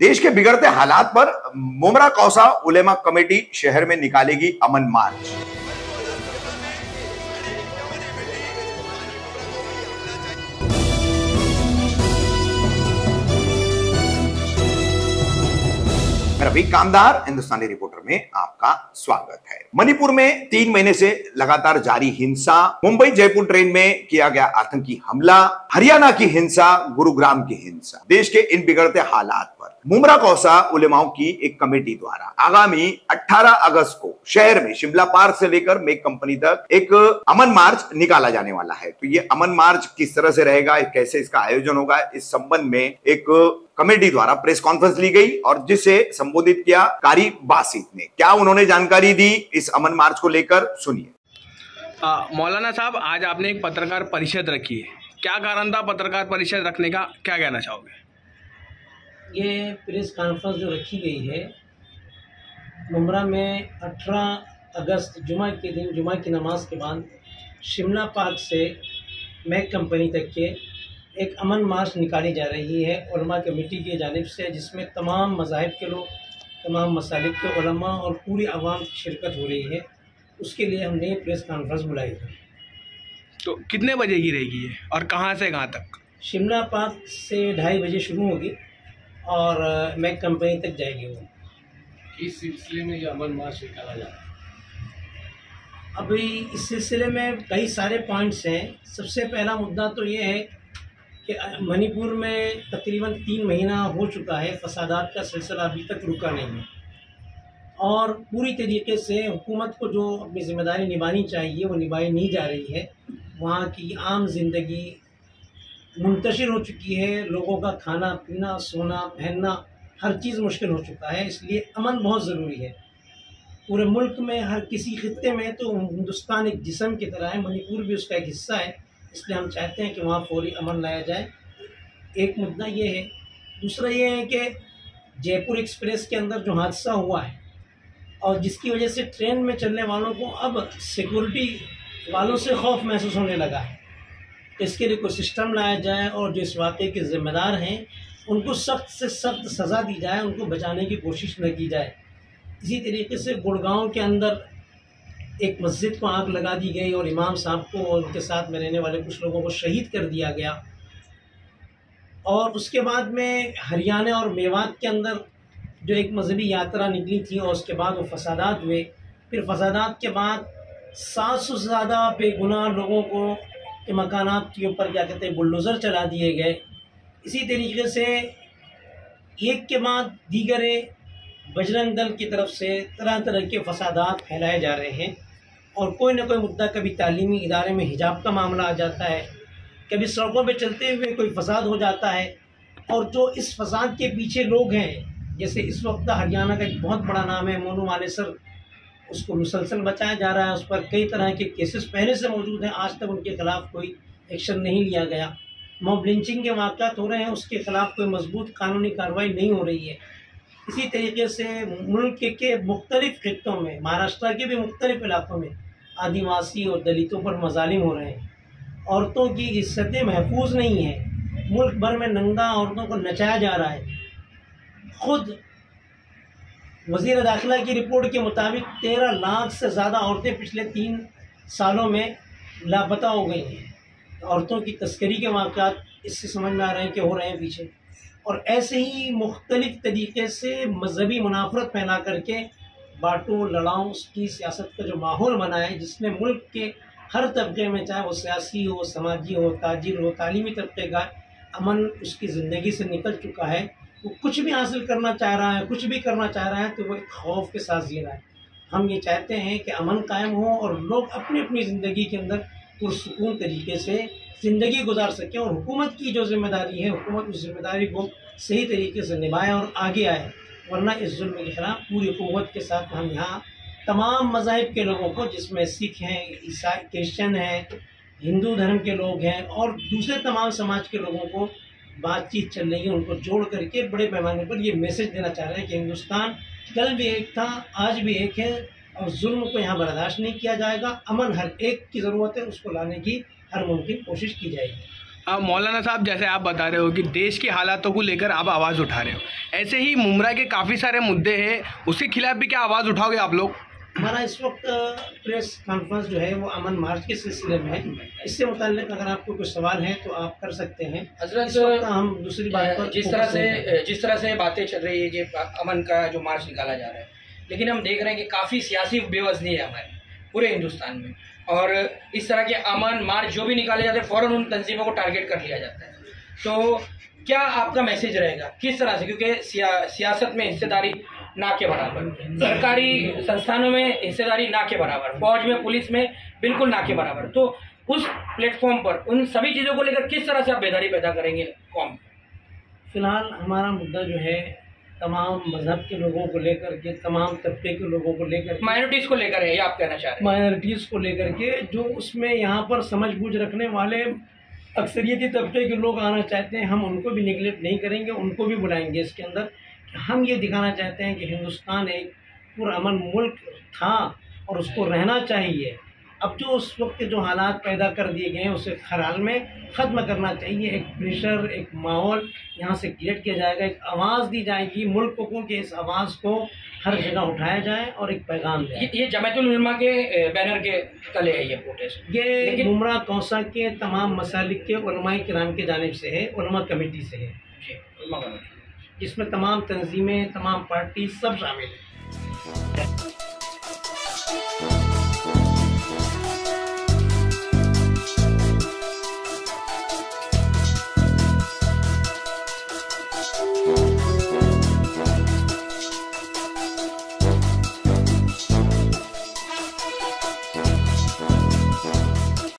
देश के बिगड़ते हालात पर मुमरा कौसा उलेमा कमेटी शहर में निकालेगी अमन मार्च। रवि कामदार हिंदुस्तानी रिपोर्टर में आपका स्वागत है। मणिपुर में 3 महीने से लगातार जारी हिंसा, मुंबई जयपुर ट्रेन में किया गया आतंकी हमला, हरियाणा की हिंसा, गुरुग्राम की हिंसा, देश के इन बिगड़ते हालात पर मुमरा कौसा उलेमाओं की एक कमेटी द्वारा आगामी 18 अगस्त को शहर में शिमला पार्क से लेकर मेक कंपनी तक एक अमन मार्च निकाला जाने वाला है। तो ये अमन मार्च किस तरह से रहेगा, कैसे इसका आयोजन होगा, इस संबंध में एक कमेटी द्वारा प्रेस कॉन्फ्रेंस ली गई और जिसे संबोधित किया कारी बासित ने। क्या उन्होंने जानकारी दी इस अमन मार्च को लेकर, सुनिए। मौलाना साहब, आज आपने एक पत्रकार परिषद रखी है, क्या कारण था पत्रकार परिषद रखने का, क्या कहना चाहोगे? ये प्रेस कॉन्फ्रेंस जो रखी गई है मुमरा में 18 अगस्त जुमा के दिन, जुमा की नमाज के बाद शिमला पार्क से मैक कंपनी तक के एक अमन मार्च निकाली जा रही है उलमा कमेटी की जानिब से, जिसमें तमाम मज़ाहिब के लोग, तमाम मसालिक के उलमा और पूरी आवाम की शिरकत हो रही है। उसके लिए हमने प्रेस कॉन्फ्रेंस बुलाई है। तो कितने बजे की रहेगी ये और कहाँ से कहाँ तक? शिमला पार्क से 2:30 बजे शुरू होगी और मैक कंपनी तक जाएगी। वो इस सिलसिले में जो अमन मार्च निकाला जा रहा है, अभी इस सिलसिले में कई सारे पॉइंट्स हैं। सबसे पहला मुद्दा तो ये है कि मणिपुर में तकरीबन 3 महीना हो चुका है, फसादात का सिलसिला अभी तक रुका नहीं है और पूरी तरीके से हुकूमत को जो अपनी ज़िम्मेदारी निभानी चाहिए वो निभाई नहीं जा रही है। वहाँ की आम जिंदगी मुंतशिर हो चुकी है, लोगों का खाना पीना, सोना, पहनना, हर चीज़ मुश्किल हो चुका है। इसलिए अमन बहुत ज़रूरी है पूरे मुल्क में, हर किसी खित्ते में। तो हिंदुस्तान एक जिस्म की तरह है, मणिपुर भी उसका एक हिस्सा है, इसलिए हम चाहते हैं कि वहाँ फौरी अमन लाया जाए। एक मुद्दा ये है। दूसरा ये है कि जयपुर एक्सप्रेस के अंदर जो हादसा हुआ है और जिसकी वजह से ट्रेन में चलने वालों को अब सिक्योरिटी वालों से खौफ महसूस होने लगा है, तो इसके लिए कोई सिस्टम लाया जाए और जो इस वाक़े के ज़िम्मेदार हैं उनको सख्त से सख्त सज़ा दी जाए, उनको बचाने की कोशिश न की जाए। इसी तरीके से गुड़गांव के अंदर एक मस्जिद को आग लगा दी गई और इमाम साहब को और उनके साथ में रहने वाले कुछ लोगों को शहीद कर दिया गया। और उसके बाद में हरियाणा और मेवात के अंदर जो एक मजहबी यात्रा निकली थी और उसके बाद वो फसादात हुए। फिर फसादात के बाद 700 से ज़्यादा बेगुनाह लोगों को के मकानात के ऊपर क्या कहते हैं बुलडोज़र चला दिए गए। इसी तरीके से एक के बाद दीगरे बजरंग दल की तरफ से तरह तरह के फसादात फैलाए जा रहे हैं और कोई ना कोई मुद्दा, कभी तालीमी इदारे में हिजाब का मामला आ जाता है, कभी सड़कों पे चलते हुए कोई फसाद हो जाता है। और जो इस फसाद के पीछे लोग हैं, जैसे इस वक्त हरियाणा का एक बहुत बड़ा नाम है मोनू मानेसर, उसको मुसलसल बचाया जा रहा है। उस पर कई तरह के केसेस पहले से मौजूद हैं, आज तक उनके खिलाफ कोई एक्शन नहीं लिया गया। मॉब लिंचिंग के वाक़यात हो रहे हैं, उसके खिलाफ कोई मजबूत कानूनी कार्रवाई नहीं हो रही है। इसी तरीके से मुल्क के मुख्तलिफ खित्तों में, महाराष्ट्र के भी मुख्तलिफ इलाकों में आदिवासी और दलितों पर मजालिम हो रहे हैं। औरतों की इज्जतें महफूज नहीं है, मुल्क भर में नंगा औरतों को नचाया जा रहा है। खुद वज़ीर दाखिला की रिपोर्ट के मुताबिक 13 लाख से ज़्यादा औरतें पिछले 3 सालों में लापता हो गई हैं। औरतों की तस्करी के वाक़यात इससे समझ में आ रहे हैं कि हो रहे हैं पीछे। और ऐसे ही मुख्तलिफ तरीके से मजहबी मुनाफरत फैला करके बांटो लड़ाओ की सियासत का जो माहौल बना है, जिसमें मुल्क के हर तबके में, चाहे वो सियासी हो, समाजी हो, ताजिर हो, तालीमी तबके का अमन उसकी ज़िंदगी से निकल चुका है। वो कुछ भी हासिल करना चाह रहा है, कुछ भी करना चाह रहा है, तो वो एक खौफ के साथ जी रहा है। हम ये चाहते हैं कि अमन कायम हो और लोग अपनी अपनी ज़िंदगी के अंदर पुरसुकून तरीके से ज़िंदगी गुजार सकें और हुकूमत की जो जिम्मेदारी है, हुकूमत उस जिम्मेदारी को सही तरीके से निभाए और आगे आए। वरना इस जुल्म के खिलाफ पूरी कुव्वत के साथ हम यहाँ तमाम मज़ाहिब के लोगों को, जिसमें सिख हैं, ईसाई, क्रिश्चियन हैं, हिंदू धर्म के लोग हैं और दूसरे तमाम समाज के लोगों को बातचीत चल रही है, उनको जोड़ करके बड़े पैमाने पर ये मैसेज देना चाह रहे हैं कि हिंदुस्तान कल भी एक था, आज भी एक है और जुल्म को यहाँ बर्दाश्त नहीं किया जाएगा। अमन हर एक की ज़रूरत है, उसको लाने की हर मुमकिन कोशिश की जाएगी। मौलाना साहब, जैसे आप बता रहे हो कि देश के हालातों को लेकर आप आवाज़ उठा रहे हो, ऐसे ही मुमरा के काफ़ी सारे मुद्दे हैं, उसके खिलाफ भी क्या आवाज़ उठाओगे आप लोग? हमारा इस वक्त प्रेस कॉन्फ्रेंस जो है वो अमन मार्च के सिलसिले में है। इससे मुताल्लिक अगर आपको कोई सवाल है तो आप कर सकते हैं। हजरत, इस वक्त हम दूसरी बात पर जिस तरह से बातें चल रही है कि अमन का जो मार्च निकाला जा रहा है, लेकिन हम देख रहे हैं कि काफ़ी सियासी बेवजनी है हमारे पूरे हिंदुस्तान में, और इस तरह के अमन मार्च जो भी निकाले जाते हैं फ़ौरन उन तंजीमों को टारगेट कर लिया जाता है। तो क्या आपका मैसेज रहेगा किस तरह से, क्योंकि सियासत में हिस्सेदारी ना के बराबर, सरकारी संस्थानों में हिस्सेदारी ना के बराबर, फौज में, पुलिस में बिल्कुल ना के बराबर, तो उस प्लेटफॉर्म पर उन सभी चीज़ों को लेकर किस तरह से आप बेदारी पैदा करेंगे कौम? फिलहाल हमारा मुद्दा जो है तमाम मजहब के लोगों को लेकर के, तमाम तबके के लोगों को लेकर, माइनॉरिटीज़ को लेकर है, ये आप कहना चाह रहे हैं? माइनॉरिटीज़ को लेकर के, जो उसमें यहाँ पर समझ बूझ रखने वाले अक्सरियती तबके के लोग आना चाहते हैं, हम उनको भी निगलेक्ट नहीं करेंगे, उनको भी बुलाएंगे इसके अंदर। हम ये दिखाना चाहते हैं कि हिंदुस्तान एक पुरअमन मुल्क था और उसको रहना चाहिए। अब जो उस वक्त जो हालात पैदा कर दिए गए हैं उसे खराल में ख़त्म करना चाहिए। एक प्रेशर, एक माहौल यहाँ से क्रिएट किया जाएगा, एक आवाज़ दी जाएगी मुल्क को कि इस आवाज़ को हर जगह उठाया जाए और एक पैगाम दिया। ये जमातुल उलमा के बैनर के तले है ये प्रोटेस्ट? ये मुमरा कौसा के तमाम मसालिक के उलमाए किराम की जानिब से है, उलमा कमेटी से है जी, उलमा कमेटी, जिसमें तमाम तंजीमें, तमाम पार्टी सब शामिल हैं।